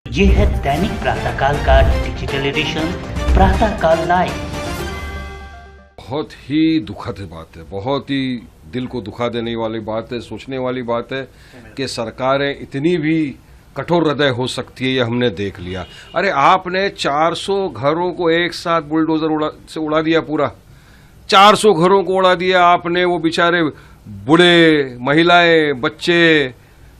ये है दैनिक प्रातःकाल का डिजिटल एडिशन प्रातःकाल लाइव। बहुत ही दुखद बात है, बहुत ही दिल को दुखा देने वाली बात है, सोचने वाली बात है कि सरकारें इतनी भी कठोर हृदय हो सकती है, ये हमने देख लिया। अरे आपने 400 घरों को एक साथ बुलडोजर से उड़ा दिया, पूरा 400 घरों को उड़ा दिया आपने। वो बेचारे बूढ़े, महिलाएं, बच्चे,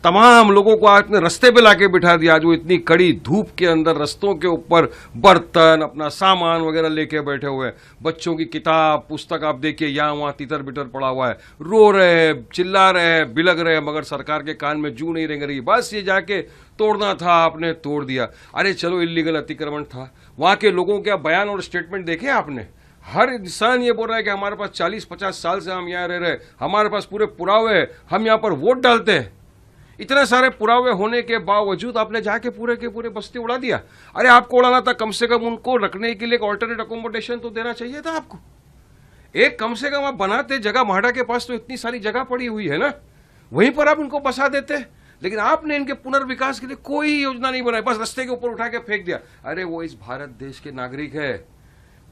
तमाम लोगों को आपने रास्ते पे लाके बिठा दिया। जो इतनी कड़ी धूप के अंदर रस्तों के ऊपर बर्तन, अपना सामान वगैरह लेके बैठे हुए हैं। बच्चों की किताब, पुस्तक आप देखिए यहाँ वहाँ तितर बितर पड़ा हुआ है, रो रहे हैं, चिल्ला रहे हैं, बिलग रहे हैं, मगर सरकार के कान में जू नहीं रेंग रही। बस ये जाके तोड़ना था, आपने तोड़ दिया। अरे चलो इल्लीगल अतिक्रमण था, वहां के लोगों के बयान और स्टेटमेंट देखे आपने? हर इंसान ये बोल रहा है कि हमारे पास 40-50 साल से हम यहाँ रह रहे हैं, हमारे पास पूरे पुरावे हैं, हम यहाँ पर वोट डालते हैं। इतने सारे पुरावे होने के बावजूद आपने जाके पूरे के पूरे बस्ती उड़ा दिया। अरे आपको उड़ाना था, कम से कम उनको रखने के लिए एक ऑल्टरनेट अकोमोडेशन तो देना चाहिए था आपको। एक कम से कम आप बनाते जगह, म्हाडा के पास तो इतनी सारी जगह पड़ी हुई है ना, वहीं पर आप उनको बसा देते। लेकिन आपने इनके पुनर्विकास के लिए कोई योजना नहीं बनाई, बस रास्ते के ऊपर उठा के फेंक दिया। अरे वो इस भारत देश के नागरिक है,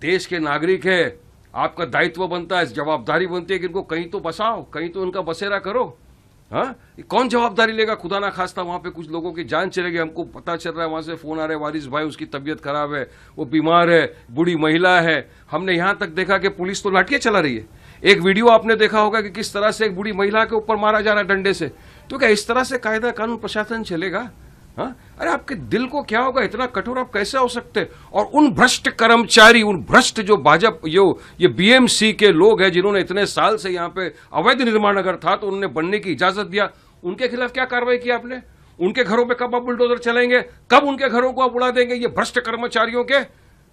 देश के नागरिक है, आपका दायित्व बनता है, जवाबदारी बनती है कि इनको कहीं तो बसाओ, कहीं तो उनका बसेरा करो। हाँ, कौन जवाबदारी लेगा? खुदा ना खास्ता वहां पे कुछ लोगों की जान चलेगी, हमको पता चल रहा है, वहां से फोन आ रहे हैं, वारिस भाई उसकी तबीयत खराब है, वो बीमार है, बूढ़ी महिला है। हमने यहां तक देखा कि पुलिस तो लाठियां चला रही है। एक वीडियो आपने देखा होगा कि किस तरह से एक बूढ़ी महिला के ऊपर मारा जा रहा है डंडे से। तो क्या इस तरह से कायदा कानून प्रशासन चलेगा? हाँ? अरे आपके दिल को क्या होगा? इतना कठोर आप कैसे हो सकते? और उन भ्रष्ट कर्मचारी, उन भ्रष्ट जो भाजपा ये बीएमसी के लोग हैं, जिन्होंने इतने साल से यहाँ पे अवैध निर्माण अगर था तो उन्होंने बनने की इजाजत दिया, उनके खिलाफ क्या कार्रवाई की आपने? उनके घरों पे कब आप बुलडोजर चलेंगे? कब उनके घरों को आप उड़ा देंगे? ये भ्रष्ट कर्मचारियों के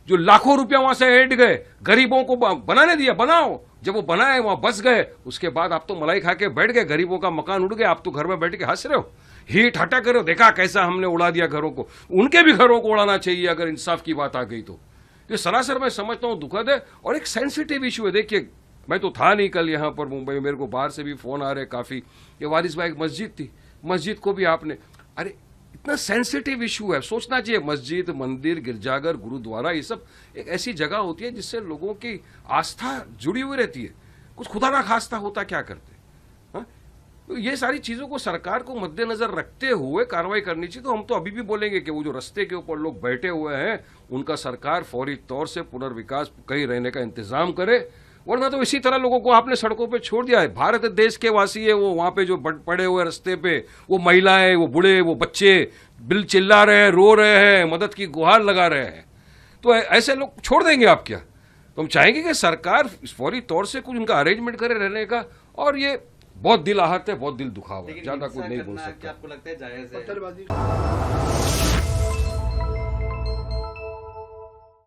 जो लाखों रुपया वहां से ऐड गए, गरीबों को बनाने दिया, बनाओ। जब वो बनाए, वहां बस गए, उसके बाद आप तो मलाई खा के बैठ गए, गरीबों का मकान उड़ गया, आप तो घर में बैठ के हंस रहे हो, हीट हटा करो, देखा कैसा हमने उड़ा दिया घरों को। उनके भी घरों को उड़ाना चाहिए अगर इंसाफ की बात आ गई तो। ये सरासर मैं समझता हूं दुखद है और एक सेंसिटिव इशू है। देखिए, मैं तो था नहीं कल यहां पर मुंबई में, मेरे को बाहर से भी फोन आ रहे काफी। ये वारिस भाई एक मस्जिद थी, मस्जिद को भी आपने, अरे इतना सेंसिटिव इशू है, सोचना चाहिए। मस्जिद, मंदिर, गिरजाघर, गुरुद्वारा, ये सब एक ऐसी जगह होती है जिससे लोगों की आस्था जुड़ी हुई रहती है। कुछ खुदा ना खास्ता होता क्या करते? तो ये सारी चीजों को सरकार को मद्देनजर रखते हुए कार्रवाई करनी चाहिए। तो हम तो अभी भी बोलेंगे कि वो जो रास्ते के ऊपर लोग बैठे हुए हैं, उनका सरकार फौरी तौर से पुनर्विकास, कहीं रहने का इंतजाम करे, वरना तो इसी तरह लोगों को आपने सड़कों पे छोड़ दिया है। भारत देश के वासी है वो, वहां पे जो पड़े हुए रास्ते पे, वो महिलाएं, वो बूढ़े, वो बच्चे बिल चिल्ला रहे हैं, रो रहे हैं, मदद की गुहार लगा रहे हैं। तो ऐसे लोग छोड़ देंगे आप क्या? तो हम चाहेंगे कि सरकार फौरी तौर से कुछ उनका अरेंजमेंट करे रहने का। और ये बहुत दिल आहत है, बहुत दिल दुखा हुआ है, ज्यादा कुछ नहीं बोल सकता। आपको लगता है जायज है?